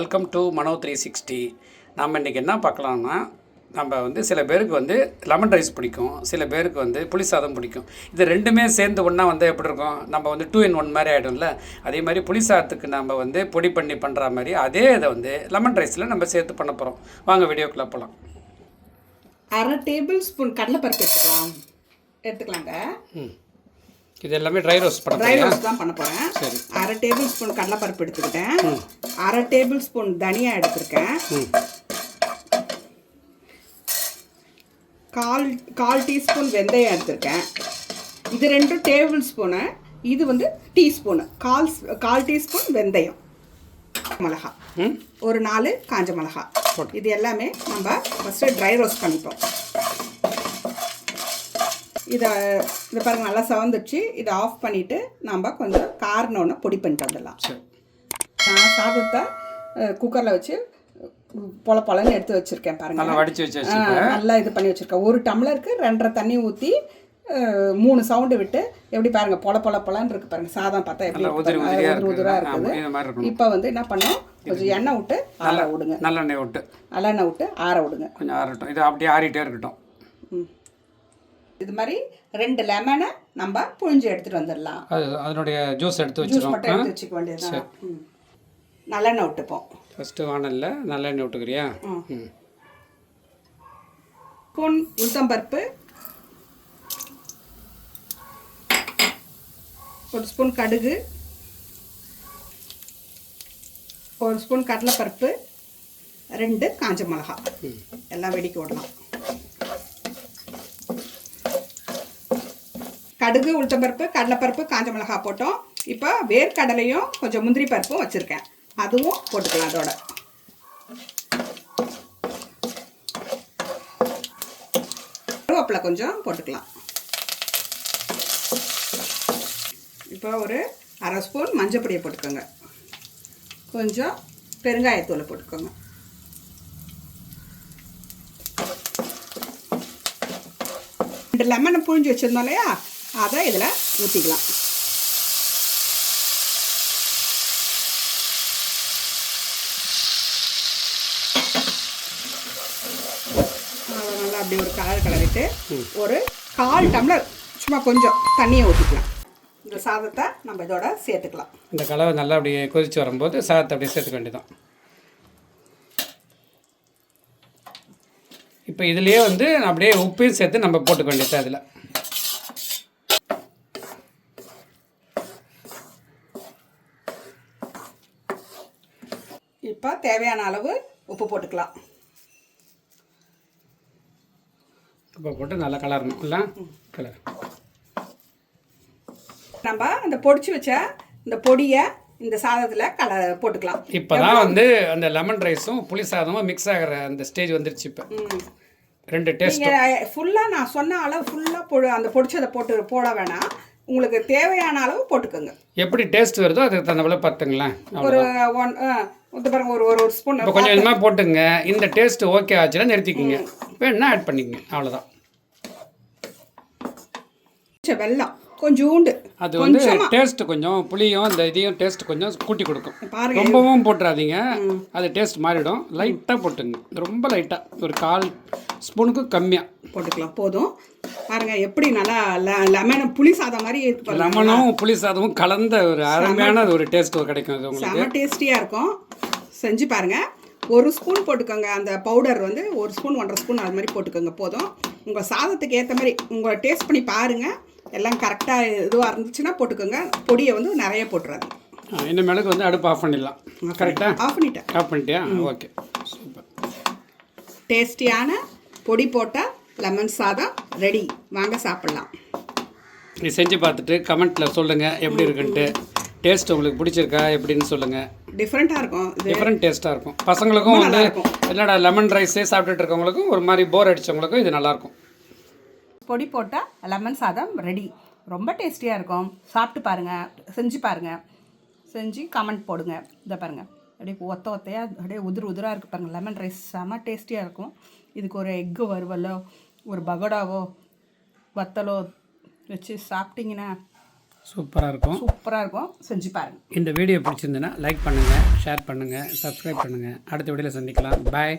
Welcome to மனோ 360. நம்ம இன்றைக்கி என்ன பார்க்கலாம்னா, நம்ம வந்து சில பேருக்கு வந்து லெமன் ரைஸ் பிடிக்கும், சில பேருக்கு வந்து புளி சாதம் பிடிக்கும். இது ரெண்டுமே சேர்ந்து ஒன்றா வந்து எப்படி இருக்கும், நம்ம வந்து 2 in 1 மாதிரி ஆகிடும்ல. அதே மாதிரி புளி சாதத்துக்கு நம்ம வந்து பொடி பண்ணி பண்ணுற மாதிரி அதே இதை வந்து லெமன் ரைஸில் நம்ம சேர்த்து பண்ண போகிறோம். வாங்க வீடியோக்குள்ளே போகலாம். 1/2 டேபிள்-ஸ்பூன் கடலைப்பருப்பு எடுத்துக்கலாங்க. இது எல்லாமே ட்ரை ரோஸ்ட் தான் பண்ண போகிறேன். சரி, 1/2 டேபிள்-ஸ்பூன் கடலைப்பருப்பு எடுத்துக்கிட்டேன். 1/2 டேபிள்-ஸ்பூன் தனியா எடுத்துருக்கேன். கால் டீஸ்பூன் வெந்தயம் எடுத்துருக்கேன். இது 2 டேபிள்-ஸ்பூனு, இது வந்து டீஸ்பூனு. கால் டீஸ்பூன் வெந்தயம், மிளகா, ஒரு 4 காஞ்ச மிளகா. இது எல்லாமே நம்ம ஃபஸ்ட்டு ட்ரை ரோஸ்ட் பண்ணிப்போம். இதை பாருங்கள், நல்லா சவந்துச்சு. இதை ஆஃப் பண்ணிவிட்டு நம்ம கொஞ்சம் காரணம்னு பொடி பண்ணிட்டு வந்துடலாம். நான் சாதத்தை குக்கரில் வச்சு பொலன்னு எடுத்து வச்சுருக்கேன். பாருங்கள், நல்லா இது பண்ணி வச்சுருக்கேன். 1 டம்ளருக்கு 2.5 தண்ணி ஊற்றி 3 சவுண்டு விட்டு எப்படி பாருங்கள், பொலன்னு இருக்குது பாருங்கள். சாதம் பார்த்தா எப்படி உதிராக இருக்குது. இப்போ வந்து என்ன பண்ணோம், கொஞ்சம் எண்ணெய் விட்டு ஆற விடுங்க. நல்லெண்ணெய் விட்டு ஆற விடுங்க. கொஞ்சம் ஆறட்டும், இது அப்படியே ஆறிட்டே இருக்கட்டும். இது மாதிரி 2 லெமனை நம்ம புழிஞ்சு எடுத்துகிட்டு வந்துடலாம். அதனுடைய ஜூஸ் மட்டும் எடுத்து வச்சுக்க வேண்டியது. நல்லெண்ணெய் விட்டுப்போம். ஃபஸ்ட்டு வானல்ல நல்லெண்ணெய் விட்டுக்கிறியா? ஸ்பூன் உளுத்தம்பருப்பு, 1 ஸ்பூன் கடுகு, 1 ஸ்பூன் கடலைப்பருப்பு, 2 காஞ்ச மிளகா எல்லாம் வெடிக்க விடலாம். கடுகு, உளுத்தம்பருப்பு, கடலைப்பருப்பு, காஞ்ச மிளகா போட்டோம். இப்போ வேர்க்கடலையும் கொஞ்சம் முந்திரி பருப்பும் வச்சுருக்கேன், அதுவும் போட்டுக்கலாம். அதோட கருவேப்பிலை கொஞ்சம் போட்டுக்கலாம். இப்போ ஒரு 1/2 ஸ்பூன் மஞ்சள் பொடியை போட்டுக்கோங்க. கொஞ்சம் பெருங்காயத்தூளை போட்டுக்கோங்க. லெமனை புழிஞ்சு வச்சுருந்தோம் இல்லையா, அதை இதில் ஊற்றிக்கலாம். நல்லா அப்படி ஒரு கலரிட்டு ஒரு 1/4 டம்ளர் சும்மா கொஞ்சம் தண்ணியை ஊற்றிக்கலாம். இந்த சாதத்தை நம்ம இதோட சேர்த்துக்கலாம். இந்த கலவை நல்லா அப்படியே கொதித்து வரும்போது சாதத்தை அப்படியே சேர்த்துக்க வேண்டியதான். இப்போ இதுலேயே வந்து அப்படியே உப்பையும் சேர்த்து நம்ம போட்டுக்க வேண்டியது. அதில் இப்போ தேவையான அளவு உப்பு போட்டுக்கலாம். உப்பு போட்டு நல்லா கலரணும் இல்லை கலர். நம்ம இந்த பொடிச்சு வச்ச இந்த பொடியை இந்த சாதத்தில் போட்டுக்கலாம். இப்போ தான் வந்து அந்த லெமன் ரைஸும் புளி சாதமும் மிக்ஸ் ஆகிற அந்த ஸ்டேஜ் வந்துருச்சு. இப்போ 2 டேஸ்ட் ஃபுல்லாக நான் சொன்ன அளவு ஃபுல்லாக அந்த பொடிச்சதை போட வேணாம். உங்களுக்கு தேவையான அளவு போட்டுக்கோங்க. எப்படி டேஸ்ட் வருதோ அதுக்கு தகுந்த பார்த்துங்களேன். ஒரு ஒரு ஸ்பூன் இப்போ கொஞ்சம் கொஞ்சமாக போட்டுங்க. இந்த டேஸ்ட் ஓகே ஆச்சுன்னா நிறுத்திக்கிங்க, வேணுன்னா ஆட் பண்ணிக்கங்க, அவ்வளோதான். வெல்லம் கொஞ்சோண்டு, அது வந்து டேஸ்ட் கொஞ்சம் புளியும் இந்த இதையும் டேஸ்ட் கொஞ்சம் கூட்டி கொடுக்கும். ரொம்பவும் போட்டுறாதீங்க, அது டேஸ்ட் மாறிடும். லைட்டாக போட்டுங்க, ரொம்ப லைட்டாக, ஒரு 1/4 ஸ்பூனுக்கு கம்மியாக போட்டுக்கலாம். போதும். பாருங்க எப்படி நல்லா லெமன் புளி சாதம் மாதிரி இருக்கு. லெமனும் புளி சாதமும் கலந்த ஒரு அருமையான ஒரு டேஸ்ட் கிடைக்கும். அது உங்களுக்கு செம்ம டேஸ்டியாக இருக்கும். செஞ்சு பாருங்க. 1 ஸ்பூன் போட்டுக்கோங்க. அந்த பவுடர் வந்து 1 ஸ்பூன் 1/2 ஸ்பூன் அது மாதிரி போட்டுக்கோங்க. போதும். உங்கள் சாதத்துக்கு ஏற்ற மாதிரி உங்களை டேஸ்ட் பண்ணி பாருங்கள். எல்லாம் கரெக்டாக இதுவாக இருந்துச்சுன்னா போட்டுக்கோங்க. பொடியை வந்து நிறைய போட்டுறாது. இன்னும் மேலுக்கு வந்து அடுப்பு ஆஃப் பண்ணிடலாம். கரெக்டாக ஆஃப் பண்ணிட்டியா? Okay, super. டேஸ்டியான பொடி போட்ட லெமன் சாதம் ரெடி. வாங்க சாப்பிட்லாம். இது செஞ்சு பார்த்துட்டு கமெண்ட்டில் சொல்லுங்கள் எப்படி இருக்குன்ட்டு. டேஸ்ட் உங்களுக்கு பிடிச்சிருக்கா எப்படின்னு சொல்லுங்கள். டிஃப்ரெண்ட்டாக இருக்கும். டிஃப்ரெண்ட் டேஸ்ட்டாக இருக்கும். பசங்களுக்கும் வந்து என்னடா லெமன் ரைஸே சாப்பிட்டுட்டு இருக்கவங்களுக்கும் ஒரு மாதிரி போர் அடித்தவங்களுக்கும் இது நல்லாயிருக்கும். பொடி போட்ட லெமன் சாதம் ரெடி. ரொம்ப டேஸ்டியாக இருக்கும். சாப்பிட்டு பாருங்கள், செஞ்சு பாருங்கள். செஞ்சு கமெண்ட் போடுங்க. இதை பாருங்கள், அப்படியே ஒத்தையாக அப்படியே உதிராக இருக்குது பாருங்கள். லெமன் ரைஸ் செம்ம டேஸ்டியாக இருக்கும். இதுக்கு ஒரு எக்கு வறுவலோ ஒரு பகோடாவோ வத்தலோ வச்சு சாப்பிட்டிங்கன்னா சூப்பராக இருக்கும். சூப்பராக இருக்கும், செஞ்சு பாருங்கள். இந்த வீடியோ பிடிச்சிருந்துன்னா லைக் பண்ணுங்கள், ஷேர் பண்ணுங்கள், சப்ஸ்கிரைப் பண்ணுங்கள். அடுத்த வீடியோவில் சந்திக்கலாம். பாய்.